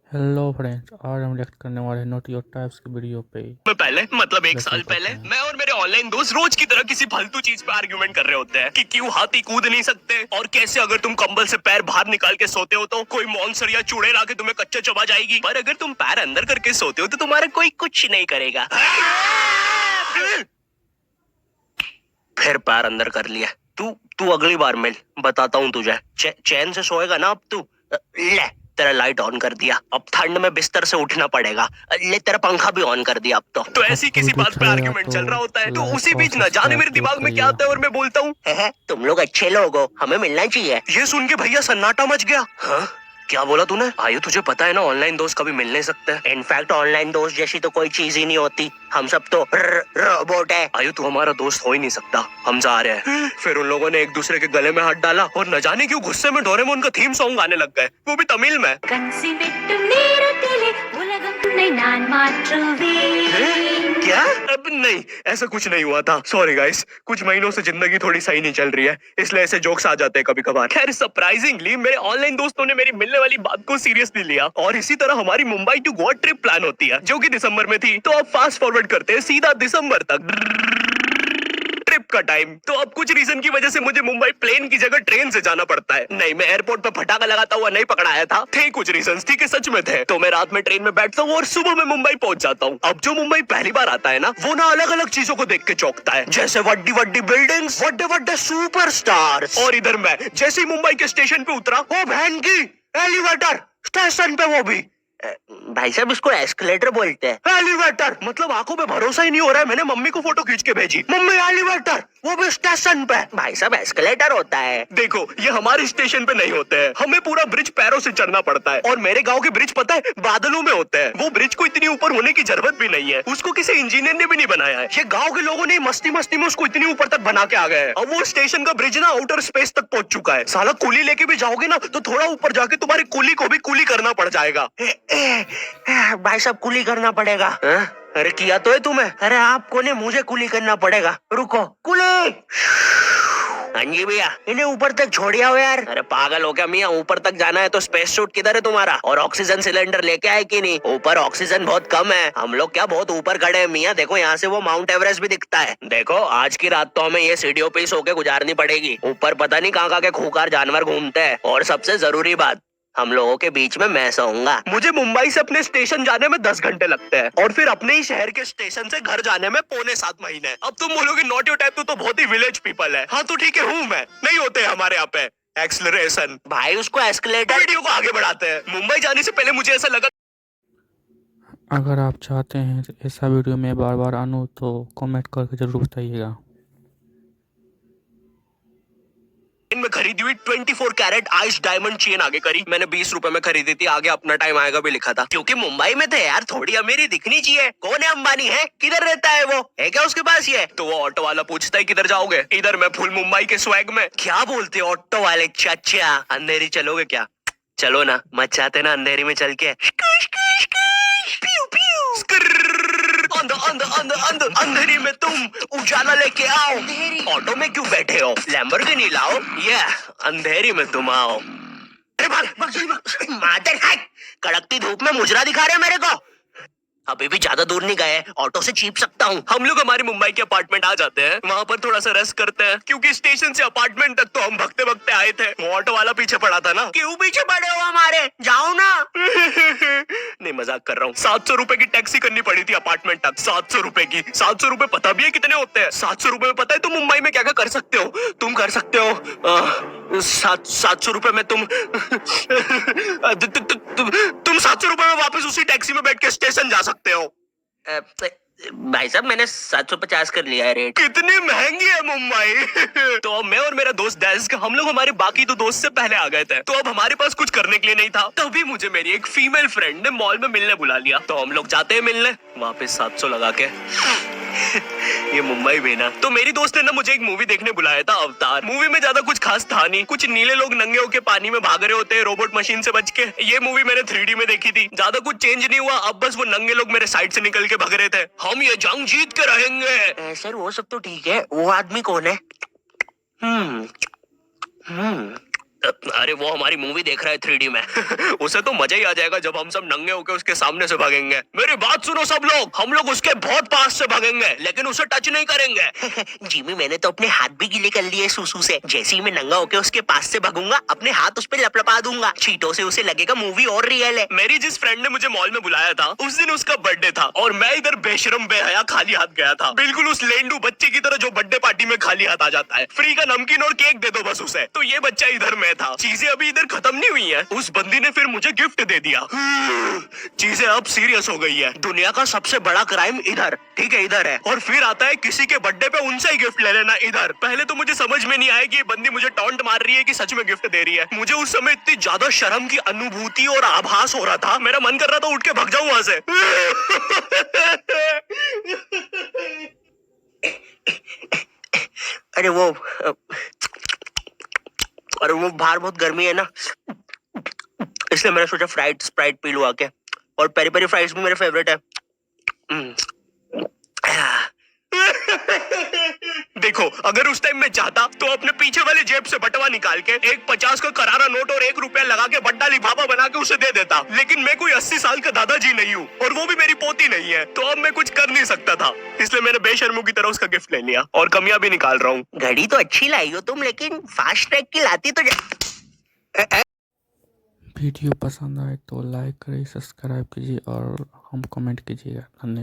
Hello friends, आज हम react करने वाले हैं नोटी और टाइप्स की वीडियो पे। में पहले मतलब एक देखो साल पहले करते हैं। मैं और मेरे ऑनलाइन दोस्त रोज की तरह किसी फालतू चीज पे आर्ग्यूमेंट कर रहे होते हैं कि क्यों हाथी कूद नहीं सकते और कैसे अगर तुम कंबल से पैर बाहर निकाल के सोते हो तो कोई मॉन्स्टर या चूड़े लाके तुम्हें कच्चा चबा जाएगी, पर अगर तुम पैर अंदर करके सोते हो तो तुम्हारा कोई कुछ नहीं करेगा। फिर पैर अंदर कर लिया। तू तू अगली बार मिल, बताता हूँ तुझे। चैन से सोएगा ना अब तू। ले, तेरा लाइट ऑन कर दिया, अब ठंड में बिस्तर से उठना पड़ेगा। ले, तेरा पंखा भी ऑन कर दिया अब तो ऐसी आपको किसी वीडियो बात अच्छा पे लगेगा आर्ग्यूमेंट तो चल रहा होता है तो लाइक उसी और बीच न जाने सब्सक्राइब मेरे जरूर दिमाग में क्या करिएगा। आता है और मैं बोलता हूँ, तुम लोग अच्छे लोग हो, हमें मिलना चाहिए। ये सुन के भैया सन्नाटा मच गया। हाँ, क्या बोला तूने? आयु, तुझे पता है ना ऑनलाइन दोस्त कभी मिल नहीं सकते। इनफैक्ट ऑनलाइन दोस्त जैसी तो कोई चीज ही नहीं होती, हम सब तो रोबोट है। आयु, तू हमारा दोस्त हो ही नहीं सकता, हम जा रहे हैं। फिर उन लोगों ने एक दूसरे के गले में हाथ डाला और न जाने क्यों गुस्से में डोरेमोन का थीम सॉन्ग गाने लग गए, वो भी तमिल में। क्या? अब नहीं, ऐसा कुछ नहीं हुआ था। सॉरी गाइस, कुछ महीनों से जिंदगी थोड़ी सही नहीं चल रही है, इसलिए ऐसे जोक्स आ जाते हैं कभी कभार। खैर, सरप्राइजिंगली मेरे ऑनलाइन दोस्तों ने मेरी मिलने वाली बात को सीरियसली लिया और इसी तरह हमारी Mumbai to Goa trip plan होती है, जो कि दिसंबर में थी। तो अब फास्ट फॉरवर्ड करते हैं सीधा दिसंबर तक ट्रिप का टाइम। तो अब कुछ रीजन की वजह से मुझे मुंबई प्लेन की जगह ट्रेन से जाना पड़ता है। नहीं, मैं एयरपोर्ट पे फटाका लगाता हुआ नहीं पकड़ाया था, थे कुछ रीजंस, ठीक है, सच में थे। तो मैं रात में ट्रेन में बैठता हूँ और सुबह में मुंबई पहुंच जाता हूँ। अब जो मुंबई पहली बार आता है ना, वो ना अलग अलग चीजों को देख के चौंकता है, जैसे वड्डी वड्डी बिल्डिंग्स, वड्डे वड्डे सुपरस्टार्स। और इधर मैं जैसे ही मुंबई के स्टेशन पे उतरा, ओ बहन की, एलिवेटर स्टेशन पे, वो भी भाई साहब इसको एस्केलेटर बोलते हैं। एलिवेटर मतलब आंखों पे भरोसा ही नहीं हो रहा है। मैंने मम्मी को फोटो खींच के भेजी, मम्मी एलिवेटर, वो भी स्टेशन पे। भाई साहब एस्केलेटर होता है। देखो, ये हमारे स्टेशन पे नहीं होते हैं, हमें पूरा ब्रिज पैरों से चढ़ना पड़ता है। और मेरे गांव के ब्रिज पता है बादलों में होते हैं। वो ब्रिज को इतनी ऊपर होने की जरूरत भी नहीं है, उसको किसी इंजीनियर ने भी नहीं बनाया है, ये गाँव के लोगों ने मस्ती मस्ती में उसको इतनी ऊपर तक बना के आ गए। अब वो स्टेशन का ब्रिज ना आउटर स्पेस तक पहुंच चुका है। साला कुली लेके भी जाओगे ना तो थोड़ा ऊपर जाके तुम्हारी कुली को भी कुली करना पड़ जाएगा। भाई साहब कुली करना पड़ेगा। अरे किया तो है तुम्हें। अरे आपको ने मुझे कुली करना पड़ेगा, रुको। कुली। हाँ जी भैया, इन्हें ऊपर तक छोड़िया हो यार। अरे पागल हो क्या मियाँ, ऊपर तक जाना है तो स्पेस सूट किधर है तुम्हारा? और ऑक्सीजन सिलेंडर लेके आए कि नहीं? ऊपर ऑक्सीजन बहुत कम है, हम लोग क्या बहुत ऊपर खड़े हैं मियाँ। देखो यहाँ से वो माउंट एवरेस्ट भी दिखता है। देखो आज की रात तो हमें ये सीढ़ियों पे ही सो के गुजारनी पड़ेगी, ऊपर पता नहीं कहाँ के खूंखार जानवर घूमते हैं। और सबसे जरूरी बात, हम लोगों के बीच में मैं सोऊंगा। मुझे मुंबई से अपने स्टेशन जाने में 10 घंटे लगते हैं और फिर अपने ही शहर के स्टेशन से घर जाने में 6.25 महीने। अब तुम बोलोगे नॉट योर टाइप, तो बहुत ही विलेज पीपल है। हाँ तो ठीक है, हूँ मैं, नहीं होते हमारे यहाँ पे एक्सलरेशन। भाई उसको एस्केलेटर। वीडियो को आगे बढ़ाते हैं। मुंबई जाने से पहले मुझे ऐसा लगा, अगर आप चाहते हैं ऐसा वीडियो में बार बार आनूँ तो कमेंट करके जरूर बताइएगा। में खरीदी हुई 24 कैरेट आइस डायमंड चेन आगे करी। मैंने 20 रुपए में खरीदी थी, आगे अपना टाइम आएगा भी लिखा था, क्योंकि मुंबई में थे यार, थोड़ी अमीरी दिखनी चाहिए। कौन है अंबानी? है किधर रहता है वो? है क्या उसके पास? ये तो वो ऑटो वाला पूछता है किधर जाओगे? इधर मैं फुल मुंबई के स्वैग में। क्या बोलते ऑटो वाले चाचा, अंधेरी चलोगे क्या? चलो ना, मचाते ना अंधेरी में चल के। अंधेरी में तुम उजाला लेके आओ। ऑटो में क्यों बैठे हो? लैम्बोर्गिनी लाओ। ये अंधेरी में तुम आओ। अरे भाग भाग जल्दी भाग। मादर है, कड़कती धूप में मुजरा दिखा रहे मेरे को। अभी भी ज्यादा दूर नहीं गए, ऑटो से चीप सकता हूँ। हम लोग हमारे मुंबई के अपार्टमेंट आ जाते हैं, वहाँ पर थोड़ा सा रेस्ट करते हैं, क्योंकि स्टेशन से अपार्टमेंट तक तो हम भगते भगते आए थे। वो ऑटो वाला पीछे पड़ा था ना। क्यों पीछे पड़े हो हमारे? जाओ ना। नहीं, मजाक कर रहा हूँ। 700 रुपए की टैक्सी करनी पड़ी थी अपार्टमेंट तक। 700 रुपए की। 700 रुपए पता भी है कितने होते हैं? 700 रुपए में पता है तुम मुंबई में क्या क्या कर सकते हो? तुम कर सकते हो 700 रुपए में तुम 700 रुपए में वापस उसी टैक्सी में बैठ के स्टेशन जा सकते हो। भाई साहब मैंने 750 कर लिया है रेट। कितनी महंगी है मुंबई। तो अब मैं और मेरा दोस्त डेस्क, हम लोग हमारे बाकी दो दोस्त से पहले आ गए थे, तो अब हमारे पास कुछ करने के लिए नहीं था। तभी मुझे मेरी एक फीमेल फ्रेंड ने मॉल में मिलने बुला लिया, तो हम लोग जाते हैं मिलने, वापस 700 लगा के। ये मुंबई में ना। तो मेरी दोस्त ने ना मुझे एक मूवी देखने बुलाया था, अवतार। मूवी में ज्यादा कुछ खास था नहीं, कुछ नीले लोग नंगे होके पानी में भाग रहे होते हैं रोबोट मशीन से बच के। ये मूवी मैंने 3D में देखी थी, ज्यादा कुछ चेंज नहीं हुआ। अब बस वो नंगे लोग मेरे साइड से निकल के भाग रहे थे। हम ये जंग जीत के रहेंगे। सर वो सब तो ठीक है, वो आदमी कौन है? अरे वो हमारी मूवी देख रहा है 3D में। उसे तो मजा ही आ जाएगा जब हम सब नंगे होकर उसके सामने से भागेंगे। मेरी बात सुनो सब लोग, हम लोग उसके बहुत पास से भागेंगे लेकिन उसे टच नहीं करेंगे। जिमी मैंने तो अपने हाथ भी गीले कर लिए सुसु से। जैसे ही मैं नंगा होकर उसके पास से भागूंगा अपने हाथ उस पर लपलपा दूंगा। चीटों से उसे लगेगा मूवी और रियल है। मेरी जिस फ्रेंड ने मुझे मॉल में बुलाया था उस दिन उसका बर्थडे था और मैं इधर बेशरम बेहया खाली हाथ गया था, बिल्कुल उस लेंडू बच्चे की तरह जो बर्थडे पार्टी में खाली हाथ आ जाता है। फ्री का नमकीन और केक दे दो बस उसे। तो ये बच्चा इधर में था। चीजें अभी इधर खत्म नहीं हुई हैं। उस बंदी ने फिर मुझे गिफ्ट दे दिया। चीजें अब सीरियस हो गई है। दुनिया का सबसे बड़ा क्राइम इधर, ठीक है इधर है, और फिर आता है किसी के बर्थडे पे उनसे ही गिफ्ट ले लेना इधर। पहले तो मुझे समझ में नहीं आया कि ये बंदी मुझे टॉन्ट मार रही है कि सच में गिफ्ट दे रही है। मुझे उस समय इतनी ज्यादा शर्म की अनुभूति और आभास हो रहा था, मेरा मन कर रहा था उठ के भाग जाऊं वहां से। अरे वो अरे वो बाहर बहुत गर्मी है ना, इसलिए मैंने सोचा स्प्राइट पी लूं आके। और पेरी पेरी फ्राइज भी मेरे फेवरेट है। देखो अगर उस टाइम मैं चाहता तो अपने पीछे वाली जेब से बटवा निकाल के एक 50 का करारा नोट और 1 रुपया लगा के बड्डा लिफाफा बना के उसे दे देता, लेकिन मैं कोई 80 साल का दादाजी नहीं हूँ और वो भी मेरी पोती नहीं है, तो अब मैं कुछ कर नहीं सकता था। इसलिए मैंने बेशर्मों की तरह उसका गिफ्ट ले लिया और कमियां भी निकाल रहा हूँ। घड़ी तो अच्छी लाई हो तुम, लेकिन फास्ट ट्रैक की लाती तो वीडियो पसंद आए तो लाइक करिए, सब्सक्राइब कीजिए और हम कमेंट कीजिएगा। धन्यवाद।